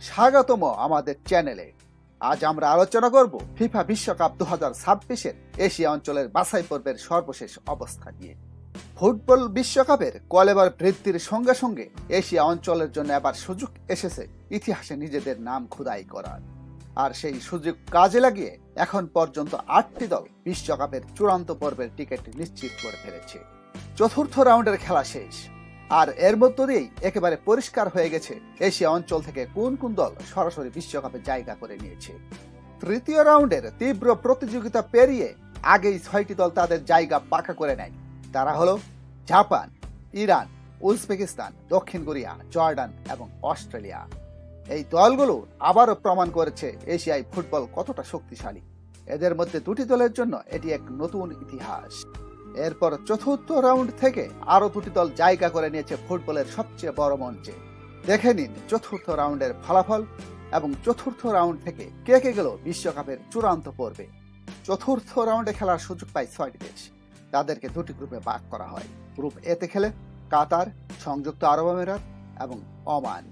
স্বাগতম আমাদের চ্যানেলে। আজ আমরা আলোচনা করব ফিফা বিশ্বকাপ 2026-এর এশিয়া অঞ্চলের বাছাই পর্বের সর্বশেষ অবস্থা নিয়ে। ফুটবল বিশ্বকাপের কলেবর বৃদ্ধির সঙ্গে সঙ্গে এশিয়া অঞ্চলের জন্য এবার সুযোগ এসেছে ইতিহাসে নিজেদের নাম খোদাই করার। আর সেই সুযোগ কাজে লাগিয়ে এখন পর্যন্ত 8টি দল বিশ্বকাপের চূড়ান্ত পর্বের টিকিট নিশ্চিত করে ফেলেছে। চতুর্থ রাউন্ডের খেলা শেষ, আর এর মধ্য দিয়েই একেবারে পরিষ্কার হয়ে গেছে এশিয়া অঞ্চল থেকে কোন কোন দল সরাসরি বিশ্বকাপে জায়গা করে নিয়েছে। তৃতীয় রাউন্ডের তীব্র প্রতিযোগিতা পেরিয়ে আগেই 6টি দল তাদের জায়গা পাকা করে নেয়। তারা হলো জাপান, ইরান, উজবেকিস্তান, দক্ষিণ কোরিয়া, জর্ডান এবং অস্ট্রেলিয়া। এই দলগুলো আবারও প্রমাণ করেছে এশিয়ায় ফুটবল কতটা শক্তিশালী। এদের মধ্যে দুটি দলের জন্য এটি এক নতুন ইতিহাস। এরপর চতুর্থ রাউন্ড থেকে আরো দুটি দল জায়গা করে নিয়েছে ফুটবলের সবচেয়ে বড় মঞ্চে। দেখে নিন চতুর্থ রাউন্ডের ফলাফল এবং চতুর্থ রাউন্ড থেকে কে কে গেল বিশ্বকাপের চূড়ান্ত পর্বে। চতুর্থ রাউন্ডে খেলার সুযোগ পায় 6টি দেশ। তাদেরকে দুটি গ্রুপে ভাগ করা হয়। গ্রুপ এতে খেলে কাতার, সংযুক্ত আরব আমিরাত এবং ওমান।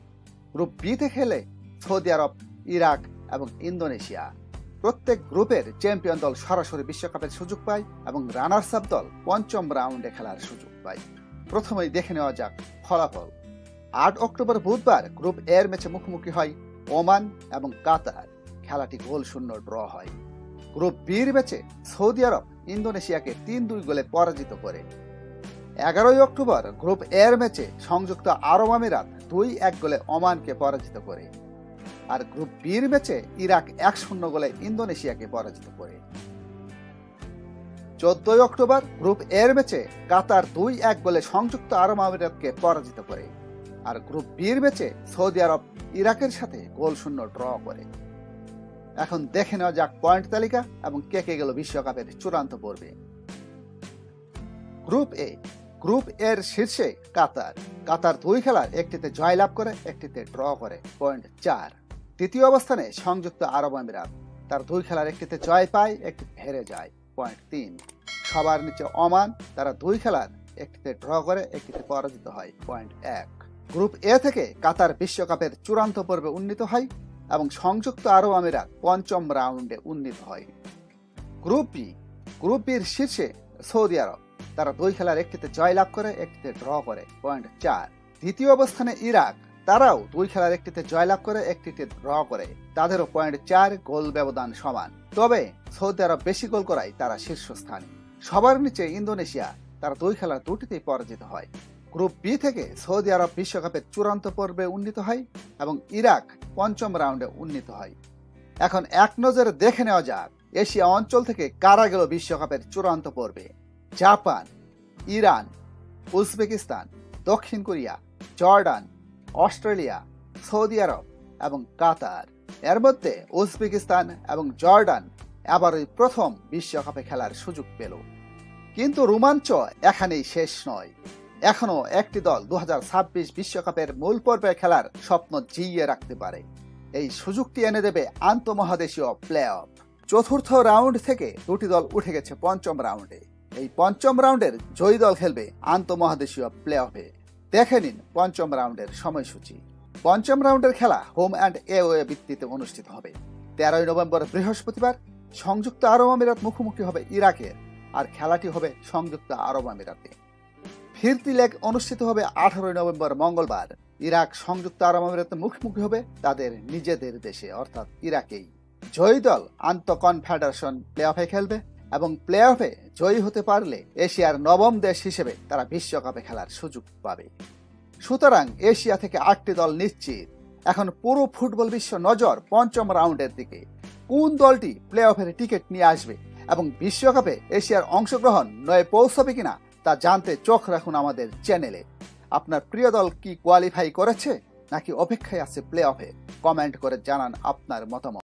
গ্রুপ বিতে খেলে সৌদি আরব, ইরাক এবং ইন্দোনেশিয়া। প্রত্যেক গ্রুপের চ্যাম্পিয়ন দল সরাসরি বিশ্বকাপের সুযোগ পায় এবং রানার্স আপ দল পঞ্চম রাউন্ডে খেলার সুযোগ পায়। প্রথমেই দেখে নেওয়া যাক ফলাফল। 8 অক্টোবর বুধবার গ্রুপ এর ম্যাচে মুখোমুখি হয় ওমান এবং কাতার। খেলাটি গোলশূন্য ড্র হয়। গ্রুপ বির ম্যাচে সৌদি আরব ইন্দোনেশিয়াকে 3-2 গোলে পরাজিত করে। 11 অক্টোবর গ্রুপ এর ম্যাচে সংযুক্ত আরব আমিরাত 2-1 গোলে ওমানকে পরাজিত করে। আর গ্রুপ বির ম্যাচে ইরাক 1-0 গোলে ইন্দোনেশিয়াকে পরাজিত করে। 14 অক্টোবর গ্রুপ এর ম্যাচে কাতার 2-1 গোলে সংযুক্ত আরব আমিরাতকে পরাজিত করে। আর গ্রুপ বির ম্যাচে সৌদি আরব ইরাকের সাথে গোলশূন্য ড্র করে। এখন দেখে নেওয়া যাক পয়েন্ট তালিকা এবং কে কে গেল বিশ্বকাপের চূড়ান্ত পর্বে। গ্রুপ এ। গ্রুপ এর শীর্ষে কাতার। কাতার 2 খেলার একটিতে জয়লাভ করে, একটিতে ড্র করে, পয়েন্ট 4। তৃতীয় অবস্থানে সংযুক্ত আরব আমিরাত। তার 2 খেলার একটিতে জয় পায়, একটি হেরে যায়, পয়েন্ট 3। সবার নিচে ওমান। তারা 2 খেলার একটিতে ড্র করে, একটিতে পরাজিত হয়, পয়েন্ট 1। গ্রুপ এ থেকে কাতার বিশ্বকাপের চূড়ান্ত পর্বে উন্নীত হয় এবং সংযুক্ত আরব আমিরাত পঞ্চম রাউন্ডে উন্নীত হয়। Group B. গ্রুপ বির শীর্ষে সৌদি আরব। তারা 2 খেলার একটিতে জয়লাভ করে, একটিতে ড্র করে, পয়েন্ট 4। দ্বিতীয় অবস্থানে ইরাক। তারাও 2 খেলার একটিতে জয়লাভ করে, একটিতে ড্র করে, তাদেরও পয়েন্ট 4, গোল ব্যবধান সমান। তবে সৌদি আরব বেশি গোল করায় তারা শীর্ষস্থানে। সবার নিচে ইন্দোনেশিয়া। তারা 2 খেলার 2টিতেই পরাজিত হয়। গ্রুপ বি থেকে সৌদি আরব বিশ্বকাপের চূড়ান্ত পর্বে উন্নীত হয় এবং ইরাক পঞ্চম রাউন্ডে উন্নীত হয়। এখন এক নজরে দেখে নেওয়া যাক এশিয়া অঞ্চল থেকে কারা গেল বিশ্বকাপের চূড়ান্ত পর্বে। জাপান, ইরান, উজবেকিস্তান, দক্ষিণ কোরিয়া, জর্ডান, অস্ট্রেলিয়া, সৌদি আরব এবং কাতার। এর মধ্যে উজবেকিস্তান এবং জর্ডান এবারই প্রথম বিশ্বকাপে খেলার সুযোগ পেল। কিন্তু রোমাঞ্চ এখানেই শেষ নয়। এখনো একটি দল 2026 বিশ্বকাপের মূল পর্বে খেলার স্বপ্ন জিইয়ে রাখতে পারে। এই সুযোগটি এনে দেবে আন্তঃমহাদেশীয় প্লে অফ। চতুর্থ রাউন্ড থেকে 2টি দল উঠে গেছে পঞ্চম রাউন্ডে। এই পঞ্চম রাউন্ডের জয়ী দল খেলবে আন্তঃমহাদেশীয় প্লে অফে। দেখে নিন পঞ্চম রাউন্ডের সময়সূচি। পঞ্চম রাউন্ডের খেলা হোম অ্যান্ড এওয়ে ভিত্তিতে অনুষ্ঠিত হবে। 13 নভেম্বর বৃহস্পতিবার সংযুক্ত আরব আমিরাত মুখোমুখি হবে ইরাকের, আর খেলাটি হবে সংযুক্ত আরব আমিরাতে। ফিরতি লেগ অনুষ্ঠিত হবে 18 নভেম্বর মঙ্গলবার। ইরাক সংযুক্ত আরব আমিরাতে মুখোমুখি হবে তাদের নিজেদের দেশে, অর্থাৎ ইরাকেই। জয়ী দল আন্তঃকনফেডারেশন প্লে অফে খেলবে এবং প্লে অফে জয়ী হতে পারলে এশিয়ার নবম দেশ হিসেবে তারা বিশ্বকাপে খেলার সুযোগ পাবে। সুতরাং এশিয়া থেকে 8টি দল নিশ্চিত। এখন পুরো ফুটবল বিশ্ব নজর পঞ্চম রাউন্ডের দিকে। কোন দলটি প্লে অফের টিকিট নিয়ে আসবে এবং বিশ্বকাপে এশিয়ার অংশগ্রহণ নয় পৌঁছাবে কিনা তা জানতে চোখ রাখুন আমাদের চ্যানেলে। আপনার প্রিয় দল কি কোয়ালিফাই করেছে নাকি অপেক্ষায় আছে প্লে অফে? কমেন্ট করে জানান আপনার মতামত।